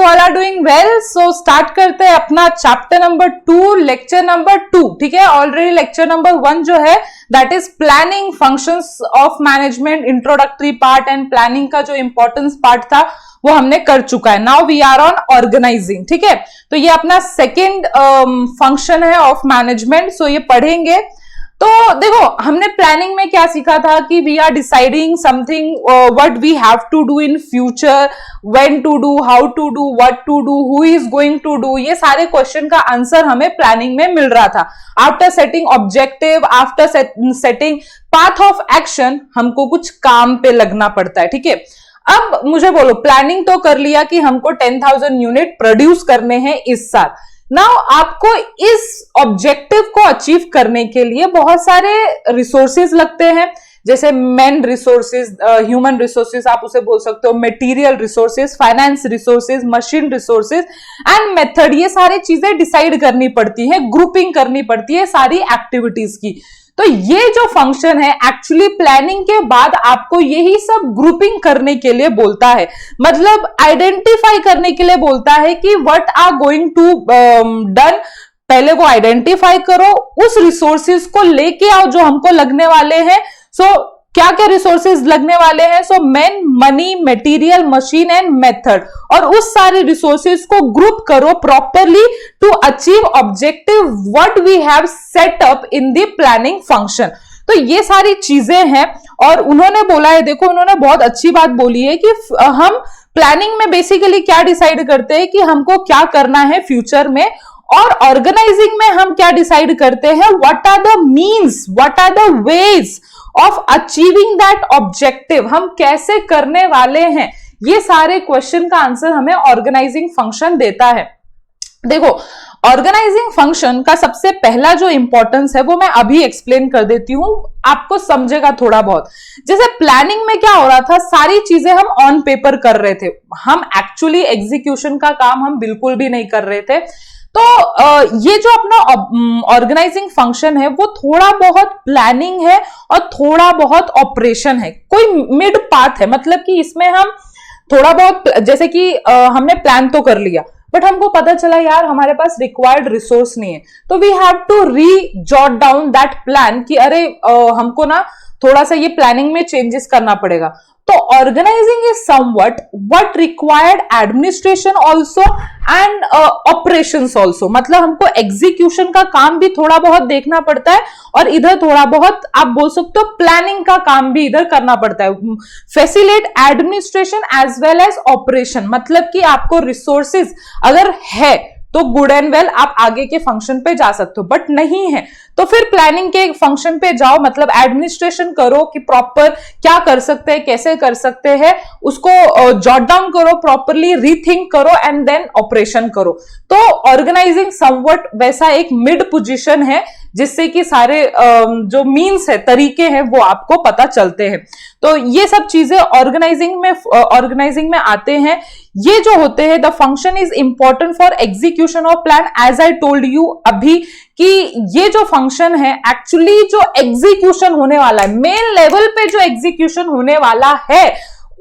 All are doing well. So start करते हैं अपना चैप्टर नंबर 2 लेक्चर नंबर 2। ठीक है, ऑलरेडी लेक्चर नंबर 1 जो है that is planning functions of management, introductory part and planning का जो इंपॉर्टेंस पार्ट था वो हमने कर चुका है। Now we are on organising. ठीक है, तो ये अपना सेकेंड फंक्शन है ऑफ मैनेजमेंट। सो ये पढ़ेंगे। तो देखो, हमने प्लानिंग में क्या सीखा था कि we are deciding something, what we have to do in future, when to do, how to do, what to do, who is going to do. ये सारे क्वेश्चन का आंसर हमें प्लानिंग में मिल रहा था। After setting objective, after setting path of action, हमको कुछ काम पे लगना पड़ता है। ठीक है, अब मुझे बोलो, प्लानिंग तो कर लिया कि हमको 10,000 यूनिट प्रोड्यूस करने हैं इस साल। नाउ आपको इस ऑब्जेक्टिव को अचीव करने के लिए बहुत सारे रिसोर्सेज लगते हैं, जैसे मैन रिसोर्सेज, ह्यूमन रिसोर्सेज आप उसे बोल सकते हो, material resources, finance resources, machine resources and method. ये सारी चीजें डिसाइड करनी पड़ती है, ग्रुपिंग करनी पड़ती है सारी एक्टिविटीज की। तो ये जो फंक्शन है एक्चुअली प्लानिंग के बाद आपको यही सब ग्रुपिंग करने के लिए बोलता है, मतलब आइडेंटिफाई करने के लिए बोलता है कि what are going to done. पहले वो आइडेंटिफाई करो, उस रिसोर्सेज को लेके आओ जो हमको लगने वाले हैं। सो क्या क्या रिसोर्सेज लगने वाले हैं? So man, money, material, machine and method, और उस सारे रिसोर्सेज को ग्रुप करो properly to achieve objective what we have set up in the planning function. तो ये सारी चीजें हैं और उन्होंने बोला है, देखो उन्होंने बहुत अच्छी बात बोली है कि हम प्लानिंग में बेसिकली क्या डिसाइड करते हैं कि हमको क्या करना है फ्यूचर में, और ऑर्गेनाइजिंग में हम क्या डिसाइड करते हैं, what are the means, what are the ways of achieving that objective, हम कैसे करने वाले हैं। ये सारे क्वेश्चन का आंसर हमें ऑर्गेनाइजिंग फंक्शन देता है। देखो, ऑर्गेनाइजिंग फंक्शन का सबसे पहला जो इंपॉर्टेंस है वो मैं अभी एक्सप्लेन कर देती हूं, आपको समझेगा थोड़ा बहुत। जैसे प्लानिंग में क्या हो रहा था, सारी चीजें हम ऑन पेपर कर रहे थे, हम एक्चुअली एग्जीक्यूशन का काम हम बिल्कुल भी नहीं कर रहे थे। तो ये जो अपना ऑर्गेनाइजिंग फंक्शन है वो थोड़ा बहुत प्लानिंग है और थोड़ा बहुत ऑपरेशन है, कोई मिड पाथ है। मतलब कि इसमें हम थोड़ा बहुत, जैसे कि हमने प्लान तो कर लिया बट हमको पता चला यार हमारे पास रिक्वायर्ड रिसोर्स नहीं है, तो we have to re jot down that plan कि अरे हमको ना थोड़ा सा ये प्लानिंग में चेंजेस करना पड़ेगा। तो organising is somewhat what required administration also and operations also, मतलब हमको एग्जीक्यूशन का काम भी थोड़ा बहुत देखना पड़ता है और इधर थोड़ा बहुत आप बोल सकते हो प्लानिंग का काम भी इधर करना पड़ता है। Facilitate administration as well as operation, मतलब कि आपको रिसोर्सेज अगर है तो गुड एंड वेल आप आगे के फंक्शन पे जा सकते हो, बट नहीं है तो फिर प्लानिंग के फंक्शन पे जाओ, मतलब एडमिनिस्ट्रेशन करो कि प्रॉपर क्या कर सकते हैं, कैसे कर सकते हैं, उसको जॉट डाउन करो, प्रॉपरली रीथिंक करो एंड देन ऑपरेशन करो। तो ऑर्गेनाइजिंग समवट वैसा एक मिड पोजीशन है जिससे कि सारे जो मीन्स है, तरीके हैं, वो आपको पता चलते हैं। तो ये सब चीजें ऑर्गेनाइजिंग में आते हैं। ये जो होते हैं, the function is important for execution of plan, as I told you अभी कि ये जो फंक्शन है एक्चुअली जो एग्जीक्यूशन होने वाला है, मेन लेवल पे जो एग्जीक्यूशन होने वाला है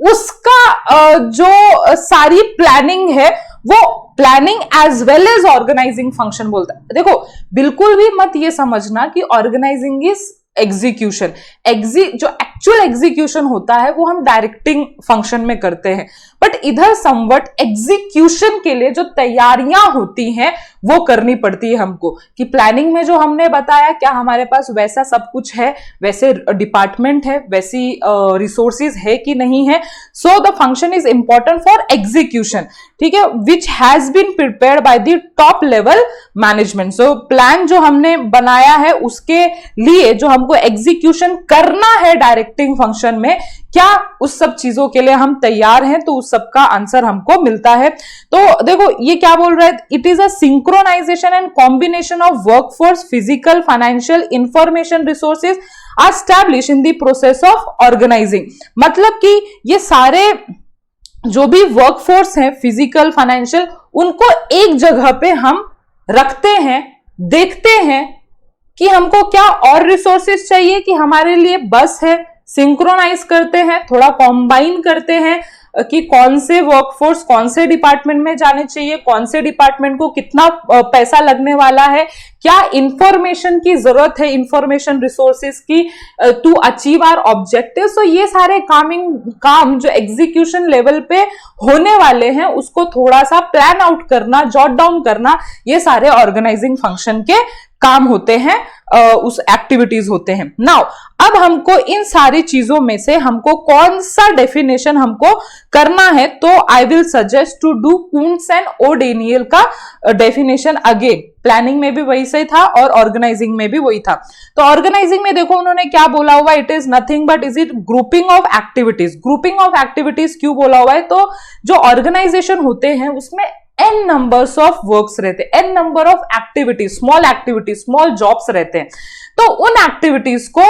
उसका जो सारी प्लानिंग है वो planning as well as organising function बोलता है। देखो, बिल्कुल भी मत ये समझना कि ऑर्गेनाइजिंग इज एग्जीक्यूशन। जो एक्चुअल एग्जीक्यूशन होता है वो हम डायरेक्टिंग फंक्शन में करते हैं, बट इधर समवट एग्जीक्यूशन के लिए जो तैयारियां होती हैं वो करनी पड़ती है हमको, कि प्लानिंग में जो हमने बताया क्या हमारे पास वैसा सब कुछ है, वैसे डिपार्टमेंट है, वैसी रिसोर्सेज है कि नहीं है। So the function is important for execution, ठीक है, which has been prepared by the top level management. So plan जो हमने बनाया है उसके लिए जो हमको एग्जीक्यूशन करना है डायरेक्टिंग फंक्शन में, क्या उस सब चीजों के लिए हम तैयार हैं, तो उस सब का आंसर हमको मिलता है। तो देखो ये क्या बोल रहा है, it is a synchronisation and combination of workforce, physical, financial, information resources are establish in the process of organising. मतलब कि ये सारे जो भी वर्कफोर्स हैं, फिजिकल, फाइनेंशियल, उनको एक जगह पे हम रखते हैं, देखते हैं कि हमको क्या और रिसोर्सेज चाहिए कि हमारे लिए बस है, सिंक्रोनाइज करते हैं, थोड़ा कॉम्बाइन करते हैं, कि कौन से वर्कफोर्स कौन से डिपार्टमेंट में जाने चाहिए, कौन से डिपार्टमेंट को कितना पैसा लगने वाला है, क्या इंफॉर्मेशन की जरूरत है, इंफॉर्मेशन रिसोर्सेज की टू अचीव आवर ऑब्जेक्टिव। सो ये सारे काम जो एग्जीक्यूशन लेवल पे होने वाले हैं उसको थोड़ा सा प्लान आउट करना, जॉट डाउन करना, ये सारे ऑर्गेनाइजिंग फंक्शन के काम होते हैं, उस एक्टिविटीज होते हैं। नाउ अब हमको इन सारी चीजों में से हमको कौन सा डेफिनेशन हमको करना है, तो I will suggest to do Koontz and O'Donnell का डेफिनेशन अगेन। प्लानिंग में भी वही से था और ऑर्गेनाइजिंग में भी वही था। तो ऑर्गेनाइजिंग में देखो उन्होंने क्या बोला हुआ, it is nothing but is it grouping of activities. Grouping of activities क्यों बोला हुआ है, तो जो ऑर्गेनाइजेशन होते हैं उसमें n नंबर्स ऑफ वर्क्स रहते हैं, n number of activities, small jobs रहते हैं। तो उन एक्टिविटीज को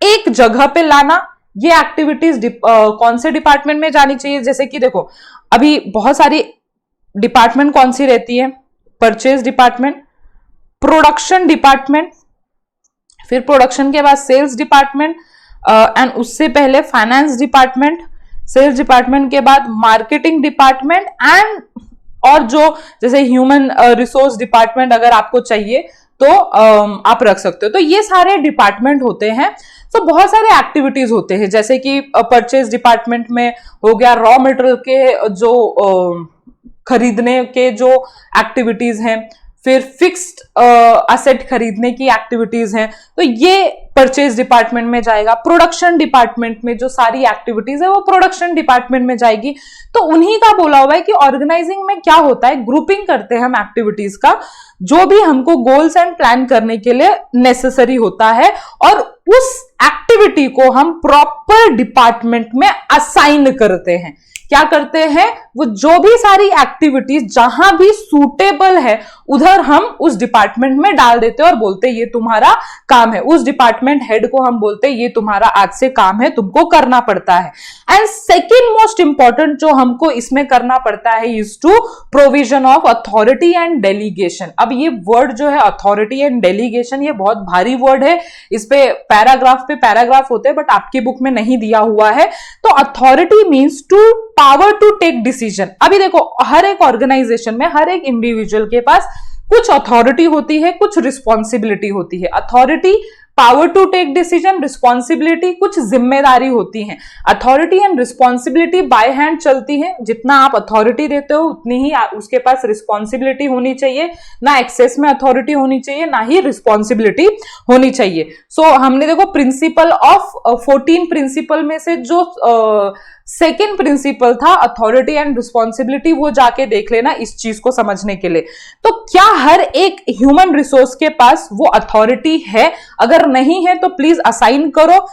एक जगह पे लाना, ये एक्टिविटीज कौन से डिपार्टमेंट में जानी चाहिए, जैसे कि देखो अभी बहुत सारी डिपार्टमेंट कौन सी रहती है, परचेज डिपार्टमेंट, प्रोडक्शन डिपार्टमेंट, फिर प्रोडक्शन के बाद सेल्स डिपार्टमेंट, एंड उससे पहले फाइनेंस डिपार्टमेंट, सेल्स डिपार्टमेंट के बाद मार्केटिंग डिपार्टमेंट, एंड और जो जैसे ह्यूमन रिसोर्स डिपार्टमेंट अगर आपको चाहिए तो आप रख सकते हो। तो ये सारे डिपार्टमेंट होते हैं। तो बहुत सारे एक्टिविटीज होते हैं, जैसे कि परचेज डिपार्टमेंट में हो गया रॉ मटेरियल के जो खरीदने के जो एक्टिविटीज हैं, फिर फिक्स्ड असेट खरीदने की एक्टिविटीज हैं, तो ये परचेज डिपार्टमेंट में जाएगा। प्रोडक्शन डिपार्टमेंट में जो सारी एक्टिविटीज है वो प्रोडक्शन डिपार्टमेंट में जाएगी। तो उन्हीं का बोला हुआ है कि ऑर्गेनाइजिंग में क्या होता है, ग्रुपिंग करते हैं हम एक्टिविटीज का, जो भी हमको गोल्स एंड प्लान करने के लिए नेसेसरी होता है, और उस एक्टिविटी को हम प्रॉपर डिपार्टमेंट में असाइन करते हैं। क्या करते हैं, वो जो भी सारी एक्टिविटीज जहां भी सूटेबल है उधर हम उस डिपार्टमेंट में डाल देते हैं और बोलते हैं ये तुम्हारा काम है। उस डिपार्टमेंट हेड को हम बोलते हैं ये तुम्हारा आज से काम है, तुमको करना पड़ता है। एंड सेकेंड मोस्ट इंपॉर्टेंट जो हमको इसमें करना पड़ता है is to provision of authority and delegation. अब ये वर्ड जो है अथॉरिटी एंड डेलीगेशन, ये बहुत भारी वर्ड है, इस पे पैराग्राफ होते हैं, बट आपकी बुक में नहीं दिया हुआ है। तो authority means to power to take decision. अभी देखो हर एक ऑर्गेनाइजेशन में हर एक इंडिविजुअल के पास कुछ अथॉरिटी होती है, कुछ रिस्पॉन्सिबिलिटी होती है। Authority power to take decision, responsibility कुछ जिम्मेदारी होती है। Authority and responsibility by hand चलती है, जितना आप अथॉरिटी देते हो उतनी ही उसके पास रिस्पॉन्सिबिलिटी होनी चाहिए, ना एक्सेस में अथॉरिटी होनी चाहिए ना ही रिस्पॉन्सिबिलिटी होनी चाहिए। सो हमने देखो प्रिंसिपल ऑफ 14 प्रिंसिपल में से जो सेकेंड प्रिंसिपल था अथॉरिटी एंड रिस्पॉन्सिबिलिटी, वो जाके देख लेना इस चीज को समझने के लिए। तो क्या हर एक ह्यूमन रिसोर्स के पास वो अथॉरिटी है? अगर नहीं है तो प्लीज असाइन करो।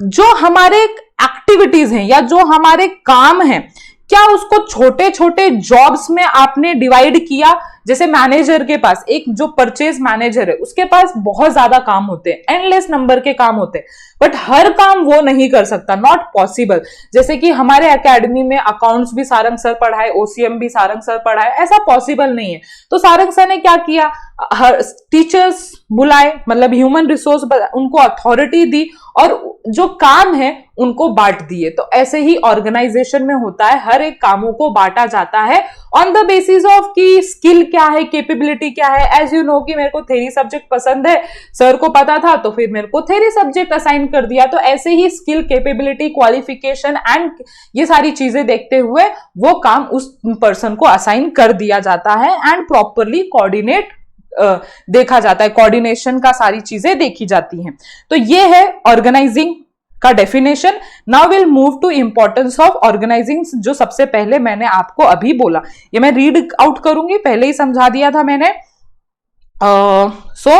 जो हमारे एक्टिविटीज हैं या जो हमारे काम हैं, क्या उसको छोटे छोटे जॉब्स में आपने डिवाइड किया? जैसे मैनेजर के पास, एक जो परचेज मैनेजर है उसके पास बहुत ज्यादा काम होते हैं, एंडलेस नंबर के काम होते हैं, बट हर काम वो नहीं कर सकता, नॉट पॉसिबल। जैसे कि हमारे एकेडमी में अकाउंट्स भी सारंग सर पढ़ाए, ओसीएम भी सारंग सर पढ़ाए, ऐसा पॉसिबल नहीं है। तो सारंग सर ने क्या किया, हर टीचर्स बुलाए, मतलब ह्यूमन रिसोर्स, उनको अथॉरिटी दी और जो काम है उनको बांट दिए। तो ऐसे ही ऑर्गेनाइजेशन में होता है, हर एक कामों को बांटा जाता है ऑन द बेसिस ऑफ की स्किल क्या है, कैपेबिलिटी क्या है। एज यू नो कि मेरे को थ्योरी सब्जेक्ट पसंद है, सर को पता था तो फिर मेरे को थ्योरी सब्जेक्ट असाइन कर दिया। तो ऐसे ही स्किल, कैपेबिलिटी, क्वालिफिकेशन एंड ये सारी चीजें देखते हुए वो काम उस पर्सन को असाइन कर दिया जाता है एंड प्रॉपरली कोऑर्डिनेट देखा जाता है, कोऑर्डिनेशन का सारी चीजें देखी जाती हैं। तो ये है ऑर्गेनाइजिंग का definition. Now will move to importance of organising, जो सबसे पहले मैंने आपको अभी बोला, ये मैं रीड आउट करूंगी, पहले ही समझा दिया था मैंने। So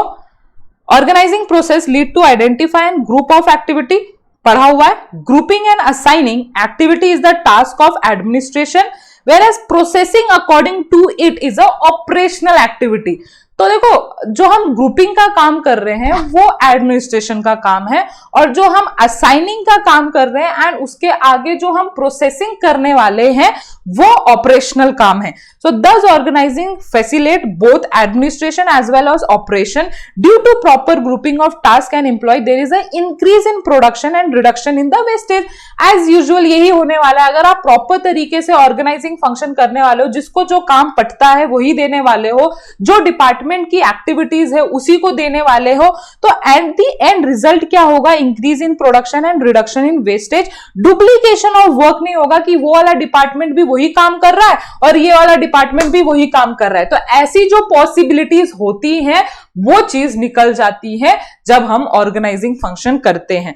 organising process lead to identify and group of activity, पढ़ा हुआ है। Grouping and assigning activity is the task of administration, whereas processing according to it is a operational activity। तो देखो, जो हम ग्रुपिंग का काम कर रहे हैं वो एडमिनिस्ट्रेशन का काम है, और जो हम असाइनिंग का काम कर रहे हैं एंड उसके आगे जो हम प्रोसेसिंग करने वाले हैं वो ऑपरेशनल काम है. So thus organising facilitate both administration as well as operation. Due to proper grouping of task and employ there is a increase in production and reduction in the wastage. As usual यही होने वाला है. अगर आप proper तरीके से organising function करने वाले हो, जिसको जो काम पटता है वही देने वाले हो, जो डिपार्टमेंट की एक्टिविटीज है उसी को देने वाले हो, तो एट द एंड रिजल्ट क्या होगा? Increase in production and reduction in wastage. Duplication of work नहीं होगा कि वो वाला डिपार्टमेंट भी वही काम कर रहा है और ये वाला डिपार्टमेंट भी वही काम कर रहा है. तो ऐसी जो पॉसिबिलिटीज होती हैं वो चीज निकल जाती है जब हम ऑर्गेनाइजिंग फंक्शन करते हैं.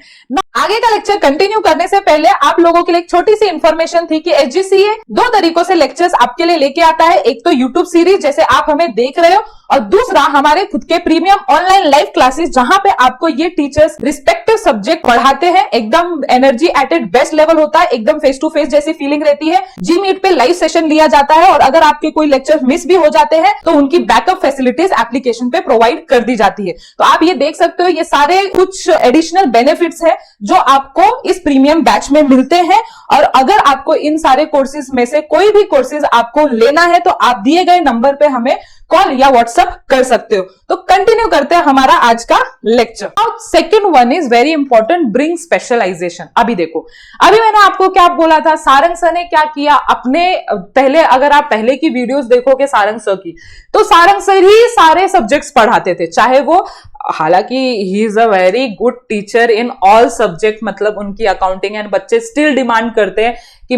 आगे का लेक्चर कंटिन्यू करने से पहले आप लोगों के लिए एक छोटी सी इंफॉर्मेशन थी कि एचजीसीए दो तरीकों से लेक्चर्स आपके लिए लेके आता है. एक तो यूट्यूब सीरीज जैसे आप हमें देख रहे हो, और दूसरा हमारे खुद के प्रीमियम ऑनलाइन लाइव क्लासेस जहां पे आपको ये टीचर्स रिस्पेक्टिव सब्जेक्ट पढ़ाते हैं. एकदम energy at it best level होता है, एकदम फेस टू फेस जैसी फीलिंग रहती है. जी मीट पे लाइव सेशन लिया जाता है, और अगर आपके कोई लेक्चर मिस भी हो जाते हैं तो उनकी बैकअप फैसिलिटीज एप्लीकेशन पे प्रोवाइड कर दी जाती है. तो आप ये देख सकते हो, ये सारे कुछ एडिशनल बेनिफिट्स है जो आपको इस प्रीमियम बैच में मिलते हैं. और अगर आपको इन सारे कोर्सेज में से कोई भी कोर्सेज आपको लेना है तो आप दिए गए नंबर पे हमें कॉल या व्हाट्सएप कर सकते हो. तो कंटिन्यू करते हैं हमारा आज का lecture. Second one is very important, bring specialisation. अभी देखो, अभी मैंने आपको क्या बोला था, सारंग सर ने क्या किया अपने पहले, अगर आप पहले की वीडियोस देखोगे सारंग सर की, तो सारंग सर ही सारे सब्जेक्ट्स पढ़ाते थे. चाहे वो, हालांकि he is a very good teacher in all subject, मतलब उनकी अकाउंटिंग एंड बच्चे स्टिल डिमांड करते हैं कि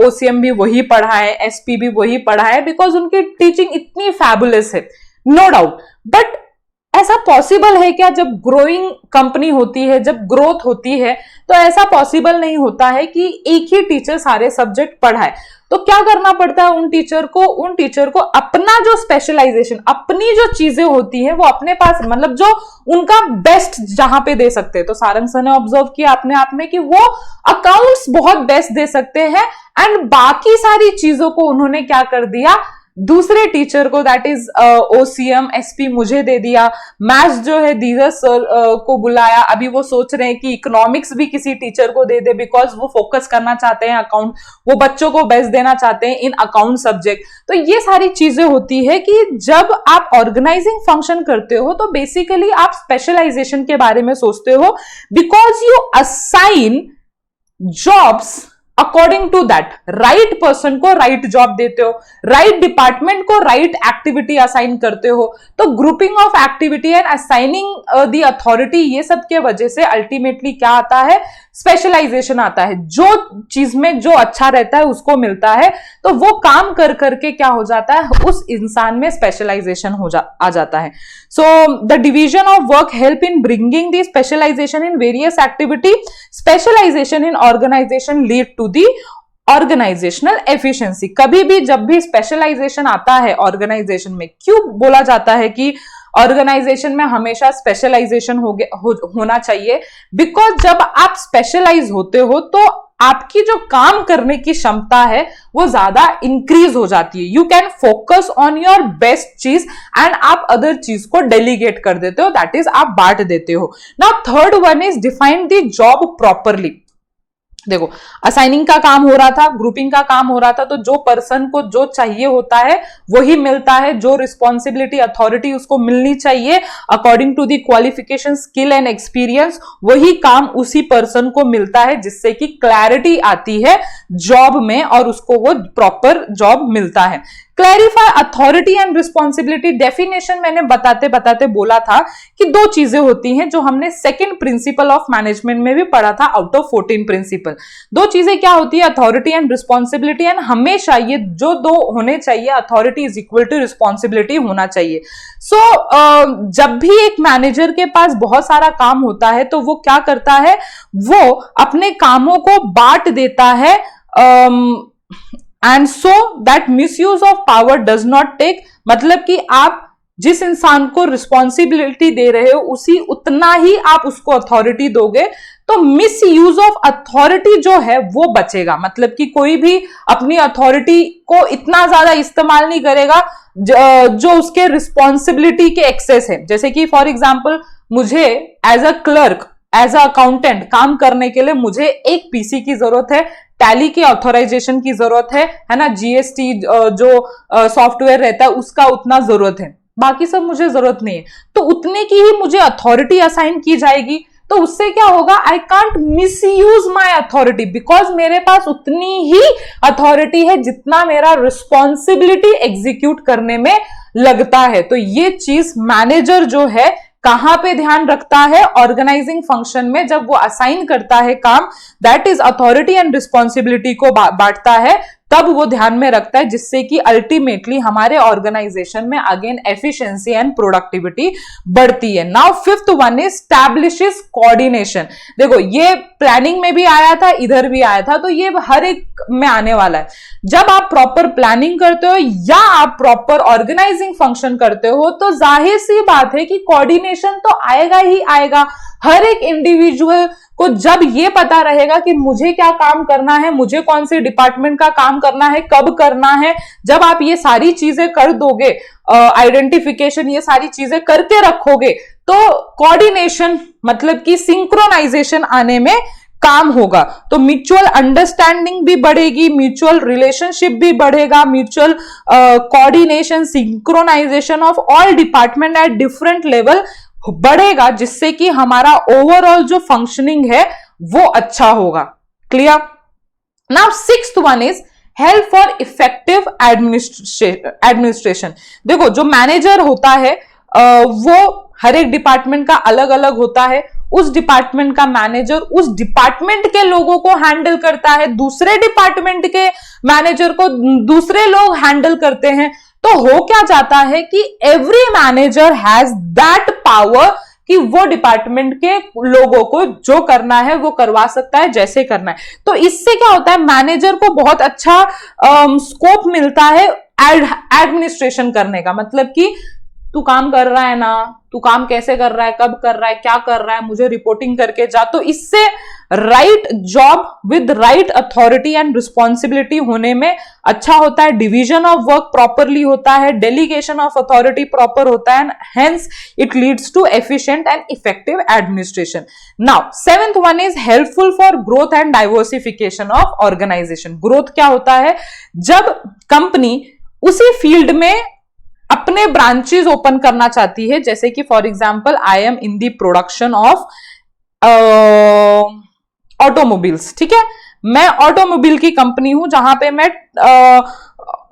ओसीएम भी वही पढ़ाए, एसपी भी वही पढ़ाए, बिकॉज उनकी टीचिंग इतनी फैबुलस है, नो डाउट. बट ऐसा पॉसिबल है क्या? जब ग्रोइंग कंपनी होती है, जब ग्रोथ होती है, तो ऐसा पॉसिबल नहीं होता है कि एक ही टीचर सारे सब्जेक्ट पढ़ाए. तो क्या करना पड़ता है उन टीचर को अपना जो स्पेशलाइजेशन, अपनी जो चीजें होती है वो अपने पास, मतलब जो उनका बेस्ट जहां पे दे सकते हैं. तो सारंग सर ने ऑब्जर्व किया अपने आप में कि वो अकाउंट्स बहुत बेस्ट दे सकते हैं, एंड बाकी सारी चीजों को उन्होंने क्या कर दिया, दूसरे टीचर को, दैट इज ओसीएम एसपी मुझे दे दिया. मैथ्स जो है धीरज सर को बुलाया. अभी वो सोच रहे हैं कि इकोनॉमिक्स भी किसी टीचर को दे दे, बिकॉज वो फोकस करना चाहते हैं अकाउंट, वो बच्चों को बेस्ट देना चाहते हैं इन अकाउंट सब्जेक्ट. तो ये सारी चीजें होती है कि जब आप ऑर्गेनाइजिंग फंक्शन करते हो तो बेसिकली आप स्पेशलाइजेशन के बारे में सोचते हो, because you assign jobs according to that. Right person को राइट जॉब देते हो, राइट डिपार्टमेंट को राइट एक्टिविटी असाइन करते हो. तो grouping of activity and assigning the authority, ये सब के वजह से अल्टीमेटली क्या आता है, स्पेशलाइजेशन आता है. जो चीज में जो अच्छा रहता है उसको मिलता है, तो वो काम कर करके क्या हो जाता है, उस इंसान में स्पेशलाइजेशन आ जाता है. So the division of work help in bringing the specialisation in various activity. Specialisation in organisation lead to the organisational efficiency. कभी भी जब भी स्पेशलाइजेशन आता है ऑर्गेनाइजेशन में, क्यों बोला जाता है कि ऑर्गेनाइजेशन में हमेशा स्पेशलाइजेशन होना चाहिए, बिकॉज जब आप स्पेशलाइज होते हो तो आपकी जो काम करने की क्षमता है वो ज्यादा इंक्रीज हो जाती है. You can focus on your best चीज एंड आप अदर चीज को डेलीगेट कर देते हो, दैट इज आप बांट देते हो. Now third one is define the job properly. देखो, असाइनिंग का काम हो रहा था, ग्रुपिंग का काम हो रहा था, तो जो पर्सन को जो चाहिए होता है वही मिलता है. जो रिस्पॉन्सिबिलिटी, अथॉरिटी उसको मिलनी चाहिए according to the qualification, skill and experience, वही काम उसी पर्सन को मिलता है, जिससे कि क्लैरिटी आती है जॉब में और उसको वो प्रॉपर जॉब मिलता है. Clarify authority and responsibility. Definition मैंने बताते बताते बोला था कि दो चीजें होती हैं जो हमने सेकंड प्रिंसिपल ऑफ मैनेजमेंट में भी पढ़ा था आउट ऑफ 14 प्रिंसिपल. दो चीजें क्या होती है, अथॉरिटी एंड रिस्पॉन्सिबिलिटी. एंड हमेशा ये जो दो होने चाहिए, authority is equal to responsibility होना चाहिए. सो जब भी एक मैनेजर के पास बहुत सारा काम होता है तो वो क्या करता है, वो अपने कामों को बांट देता है, and so that misuse of power does not take. मतलब कि आप जिस इंसान को रिस्पॉन्सिबिलिटी दे रहे हो उसी उतना ही आप उसको अथॉरिटी दोगे, तो मिस यूज ऑफ अथॉरिटी जो है वो बचेगा. मतलब कि कोई भी अपनी अथॉरिटी को इतना ज्यादा इस्तेमाल नहीं करेगा जो उसके रिस्पॉन्सिबिलिटी के एक्सेस है। जैसे कि फॉर एग्जाम्पल मुझे as a clerk, as a accountant काम करने के लिए मुझे एक पीसी की जरूरत है, टैली की ऑथराइजेशन की जरूरत है ना, जीएसटी जो सॉफ्टवेयर रहता है उसका उतना जरूरत है, बाकी सब मुझे जरूरत नहीं है। तो उतने की ही मुझे अथॉरिटी असाइन की जाएगी, तो उससे क्या होगा, I can't miss use my authority, because मेरे पास उतनी ही अथॉरिटी है जितना मेरा रिस्पॉन्सिबिलिटी एग्जीक्यूट करने में लगता है। तो ये चीज मैनेजर जो है कहां पे ध्यान रखता है, ऑर्गेनाइजिंग फंक्शन में जब वो असाइन करता है काम, that is authority and responsibility को बांटता है, तब वो ध्यान में रखता है, जिससे कि अल्टीमेटली हमारे ऑर्गेनाइजेशन में अगेन एफिशिएंसी एंड प्रोडक्टिविटी बढ़ती है। Now fifth one is establishes coordination. देखो ये प्लानिंग में भी आया था, इधर भी आया था, तो ये हर एक में आने वाला है। जब आप प्रॉपर प्लानिंग करते हो या आप प्रॉपर ऑर्गेनाइजिंग फंक्शन करते हो, तो जाहिर सी बात है कि कोऑर्डिनेशन तो आएगा ही आएगा। हर एक इंडिविजुअल को जब ये पता रहेगा कि मुझे क्या काम करना है, मुझे कौन से डिपार्टमेंट का काम करना है, कब करना है, जब आप ये सारी चीजें कर दोगे, आइडेंटिफिकेशन ये सारी चीजें करके रखोगे, तो कोऑर्डिनेशन मतलब कि सिंक्रोनाइजेशन आने में काम होगा। तो म्यूचुअल अंडरस्टैंडिंग भी बढ़ेगी, म्यूचुअल रिलेशनशिप भी बढ़ेगा, mutual coordination, synchronisation of all department at different level बढ़ेगा, जिससे कि हमारा ओवरऑल जो फंक्शनिंग है वो अच्छा होगा। Clear? Now sixth one is help for effective administration. देखो जो मैनेजर होता है वो हर एक डिपार्टमेंट का अलग अलग होता है। उस डिपार्टमेंट का मैनेजर उस डिपार्टमेंट के लोगों को हैंडल करता है, दूसरे डिपार्टमेंट के मैनेजर को दूसरे लोग हैंडल करते हैं। तो हो क्या जाता है कि every manager has that power कि वो डिपार्टमेंट के लोगों को जो करना है वो करवा सकता है, जैसे करना है। तो इससे क्या होता है, मैनेजर को बहुत अच्छा स्कोप मिलता है एडमिनिस्ट्रेशन करने का। मतलब कि तू काम कर रहा है ना, तू काम कैसे कर रहा है, कब कर रहा है, क्या कर रहा है, मुझे रिपोर्टिंग करके जा। तो इससे right job with right authority and responsibility होने में अच्छा होता है, डिवीजन ऑफ वर्क प्रॉपरली होता है, डेलीगेशन ऑफ अथॉरिटी प्रॉपर होता है, hence it leads to efficient and effective administration. Now seventh one is helpful for growth and diversification of organisation. Growth क्या होता है, जब कंपनी उसी फील्ड में अपने ब्रांचेस ओपन करना चाहती है, जैसे कि for example I am in the production of automobiles, ठीक है, मैं ऑटोमोबाइल की कंपनी हूं जहां पे मैं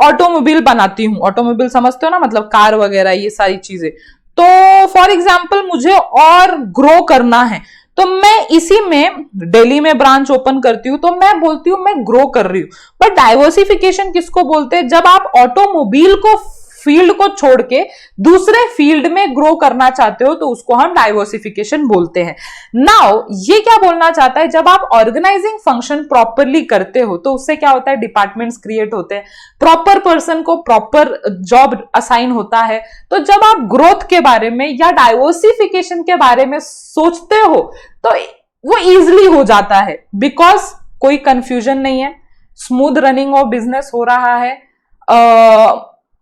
ऑटोमोबाइल बनाती हूं। ऑटोमोबाइल समझते हो ना, मतलब कार वगैरह ये सारी चीजें। तो फॉर एग्जांपल मुझे और ग्रो करना है, तो मैं इसी में दिल्ली में ब्रांच ओपन करती हूँ, तो मैं बोलती हूँ मैं ग्रो कर रही हूँ। बट डाइवर्सिफिकेशन किसको बोलते हैं, जब आप ऑटोमोबाइल को फील्ड को छोड़ के दूसरे फील्ड में ग्रो करना चाहते हो, तो उसको हम डाइवर्सिफिकेशन बोलते हैं। नाउ ये क्या बोलना चाहता है, जब आप ऑर्गेनाइजिंग फंक्शन प्रॉपरली करते हो तो उससे क्या होता है, डिपार्टमेंट्स क्रिएट होते हैं, प्रॉपर पर्सन को प्रॉपर जॉब असाइन होता है। तो जब आप ग्रोथ के बारे में या डाइवर्सिफिकेशन के बारे में सोचते हो तो वो इजिली हो जाता है, बिकॉज कोई कंफ्यूजन नहीं है, स्मूथ रनिंग ऑफ बिजनेस हो रहा है,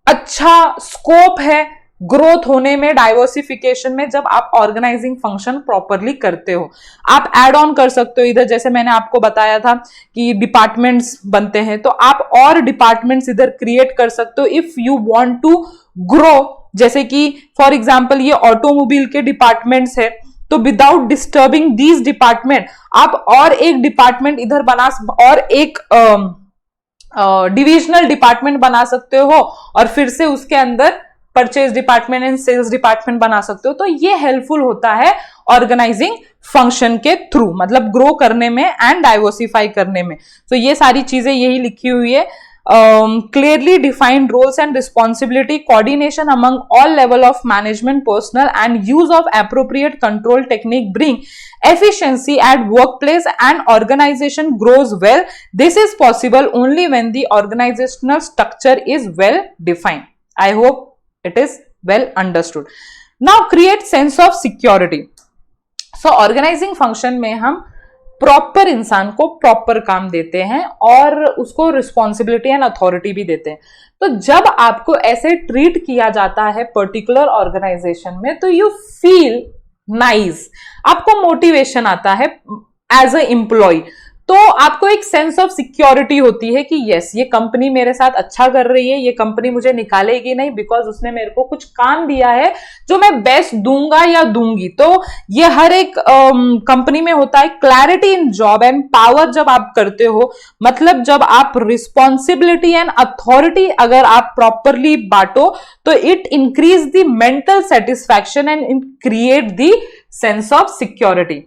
अच्छा स्कोप है ग्रोथ होने में, डाइवर्सिफिकेशन में, जब आप ऑर्गेनाइजिंग फंक्शन प्रॉपरली करते हो। आप एड ऑन कर सकते हो इधर, जैसे मैंने आपको बताया था कि डिपार्टमेंट्स बनते हैं, तो आप और डिपार्टमेंट्स इधर क्रिएट कर सकते हो if you want to grow. जैसे कि फॉर एग्जांपल ये ऑटोमोबाइल के डिपार्टमेंट्स है, तो विदाउट डिस्टर्बिंग दीज डिपार्टमेंट आप और एक डिपार्टमेंट इधर बना, और एक डिविजनल डिपार्टमेंट बना सकते हो, और फिर से उसके अंदर purchase department and sales department बना सकते हो। तो ये हेल्पफुल होता है ऑर्गेनाइजिंग फंक्शन के थ्रू, मतलब ग्रो करने में एंड डाइवर्सिफाई करने में। तो ये सारी चीजें यही लिखी हुई है। Clearly defined roles and responsibility, coordination among all level of management personnel and use of appropriate control technique bring efficiency at workplace, and organization grows well. This is possible only when the organizational structure is well defined. I hope it is well understood. Now create sense of security. So organizing function में हम proper इंसान को proper काम देते हैं और उसको responsibility and authority भी देते हैं। तो जब आपको ऐसे ट्रीट किया जाता है पर्टिकुलर ऑर्गेनाइजेशन में, तो यू फील नाइस, आपको मोटिवेशन आता है एज अ एम्प्लॉय। तो आपको एक सेंस ऑफ सिक्योरिटी होती है कि यस, ये कंपनी मेरे साथ अच्छा कर रही है, ये कंपनी मुझे निकालेगी नहीं, बिकॉज उसने मेरे को कुछ काम दिया है जो मैं बेस्ट दूंगा या दूंगी। तो ये हर एक कंपनी में होता है। Clarity in job and power जब आप करते हो, मतलब जब आप रिस्पॉन्सिबिलिटी एंड अथॉरिटी अगर आप प्रॉपरली बांटो, तो it increase the mental satisfaction and it create the sense of security.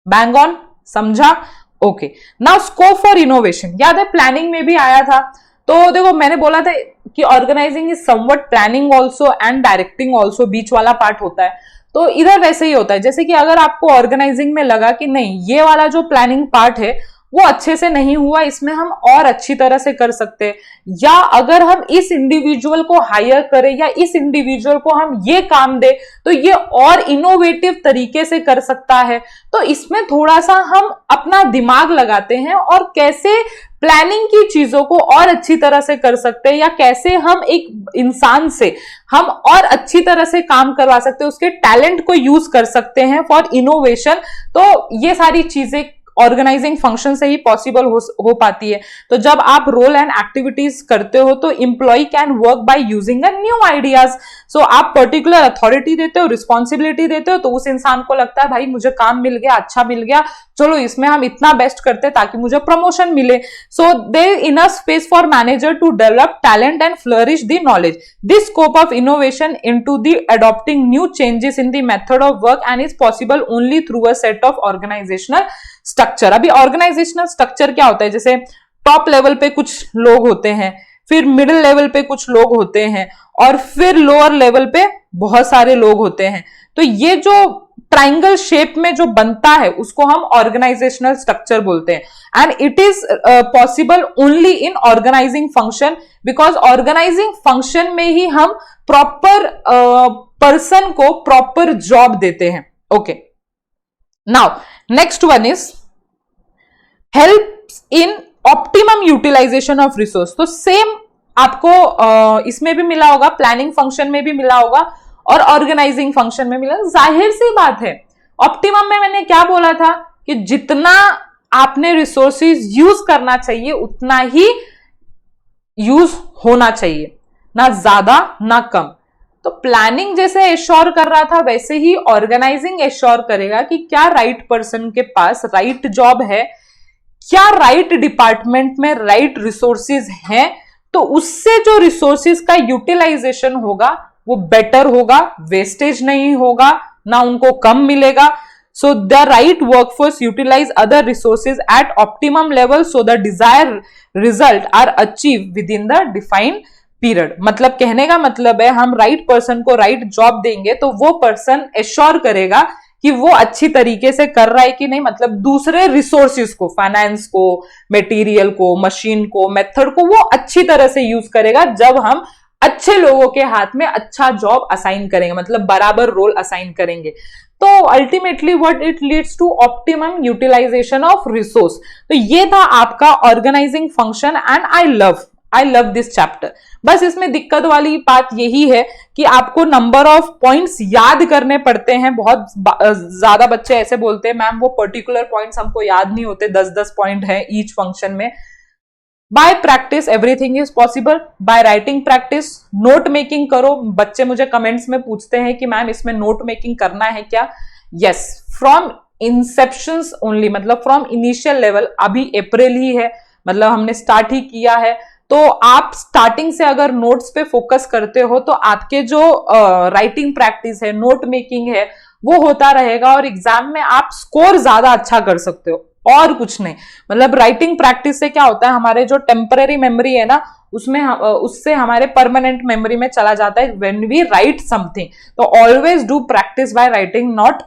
Bang on, समझा? Okay, now scope for innovation, याद है प्लानिंग में भी आया था। तो देखो मैंने बोला था कि organising is somewhat planning also and directing also, बीच वाला पार्ट होता है। तो इधर वैसे ही होता है, जैसे कि अगर आपको ऑर्गेनाइजिंग में लगा कि नहीं, ये वाला जो प्लानिंग पार्ट है वो अच्छे से नहीं हुआ, इसमें हम और अच्छी तरह से कर सकते हैं, या अगर हम इस इंडिविजुअल को हायर करें या इस इंडिविजुअल को हम ये काम दे तो ये और इनोवेटिव तरीके से कर सकता है। तो इसमें थोड़ा सा हम अपना दिमाग लगाते हैं और कैसे प्लानिंग की चीजों को और अच्छी तरह से कर सकते हैं, या कैसे हम एक इंसान से हम और अच्छी तरह से काम करवा सकते हैं, उसके टैलेंट को यूज कर सकते हैं फॉर इनोवेशन। तो ये सारी चीजें ऑर्गेनाइजिंग फंक्शन से ही पॉसिबल हो पाती है। तो जब आप रोल एंड एक्टिविटीज करते हो तो employ can work by using a new ideas. So आप पर्टिकुलर अथॉरिटी देते हो, रिस्पॉन्सिबिलिटी देते हो, तो उस इंसान को लगता है भाई मुझे काम मिल गया, अच्छा मिल गया, चलो इसमें हम इतना बेस्ट करते हैं ताकि मुझे प्रमोशन मिले। So there enough space for manager to develop talent and flourish the knowledge. This scope of innovation into the adopting new changes in the method of work and is possible only through a set of organisational structure. अभी organisational structure क्या होता है, जैसे top level पे कुछ लोग होते हैं, फिर मिडिल लेवल पे कुछ लोग होते हैं, और फिर लोअर लेवल पे बहुत सारे लोग होते हैं। तो ये जो ट्राइंगल शेप में जो बनता है उसको हम ऑर्गेनाइजेशनल स्ट्रक्चर बोलते हैं। And it is possible only in organising function, because organising function में ही हम प्रॉपर पर्सन को प्रॉपर जॉब देते हैं। Okay, now next one is helps in optimum utilisation of resource. तो सेम आपको इसमें भी मिला होगा, प्लानिंग फंक्शन में भी मिला होगा और ऑर्गेनाइजिंग फंक्शन में मिला। जाहिर सी बात है, ऑप्टिमम में मैंने क्या बोला था कि जितना आपने रिसोर्सेज यूज करना चाहिए उतना ही यूज होना चाहिए, ना ज्यादा ना कम। तो प्लानिंग जैसे एश्योर कर रहा था, वैसे ही ऑर्गेनाइजिंग एश्योर करेगा कि क्या राइट पर्सन के पास राइट जॉब है, क्या राइट डिपार्टमेंट में राइट रिसोर्सेज हैं, तो उससे जो रिसोर्सेज का यूटिलाइजेशन होगा वो बेटर होगा, वेस्टेज नहीं होगा, ना उनको कम मिलेगा। So the right workforce utilise other resources at optimum level so the desire result are achieve with in the defined period. मतलब कहने का मतलब है, हम राइट पर्सन को राइट जॉब देंगे तो वो पर्सन एश्योर करेगा कि वो अच्छी तरीके से कर रहा है कि नहीं, मतलब दूसरे रिसोर्सेज को, फाइनेंस को, मटेरियल को, मशीन को, मेथड को वो अच्छी तरह से यूज करेगा जब हम अच्छे लोगों के हाथ में अच्छा जॉब असाइन करेंगे, मतलब बराबर रोल असाइन करेंगे। तो ultimately what it leads to optimum utilisation of resource. तो ये था आपका organising function and I love this chapter. बस इसमें दिक्कत वाली बात यही है कि आपको नंबर ऑफ पॉइंट्स याद करने पड़ते हैं। बहुत ज्यादा बच्चे ऐसे बोलते हैं मैम वो पर्टिकुलर पॉइंट्स हमको याद नहीं होते, 10-10 पॉइंट है ईच फंक्शन में। Bye practice everything is possible. By writing practice, note making करो। बच्चे मुझे कमेंट्स में पूछते हैं कि मैम इसमें नोट मेकिंग करना है क्या? यस, फ्रॉम इंसेप्शंस ओनली, मतलब फ्रॉम इनिशियल लेवल। अभी अप्रैल ही है, मतलब हमने स्टार्ट ही किया है, तो आप स्टार्टिंग से अगर नोट्स पे फोकस करते हो तो आपके जो राइटिंग प्रैक्टिस है, नोट मेकिंग है, वो होता रहेगा और एग्जाम में आप स्कोर ज्यादा अच्छा कर सकते हो, और कुछ नहीं। मतलब राइटिंग प्रैक्टिस से क्या होता है, हमारे जो टेम्पररी मेमोरी है ना, उसमें उससे हमारे परमानेंट मेमोरी में चला जाता है व्हेन वी राइट समथिंग। तो always do practice by writing, not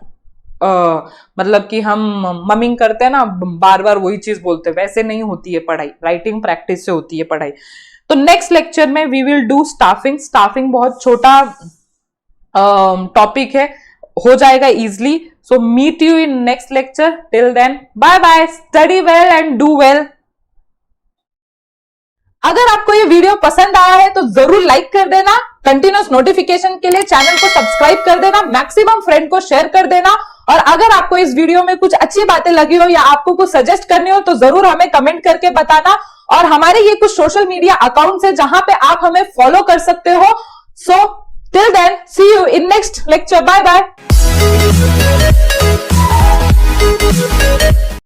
मतलब कि हम ममिंग करते हैं ना, बार बार वही चीज बोलते हैं, वैसे नहीं होती है पढ़ाई, राइटिंग प्रैक्टिस से होती है पढ़ाई। तो नेक्स्ट लेक्चर में we will do staffing. Staffing बहुत छोटा टॉपिक है, हो जाएगा easily. So meet you in next lecture. Till then, bye bye. Study well and do well. अगर आपको ये वीडियो पसंद आया है तो जरूर लाइक कर देना, कंटिन्यूस नोटिफिकेशन के लिए चैनल को सब्सक्राइब कर देना, मैक्सिमम फ्रेंड को शेयर कर देना। और अगर आपको इस वीडियो में कुछ अच्छी बातें लगी हो या आपको कुछ सजेस्ट करनी हो तो जरूर हमें कमेंट करके बताना। और हमारे ये कुछ सोशल मीडिया अकाउंट्स है जहां पे आप हमें फॉलो कर सकते हो। So till then, see you in next lecture. Bye bye.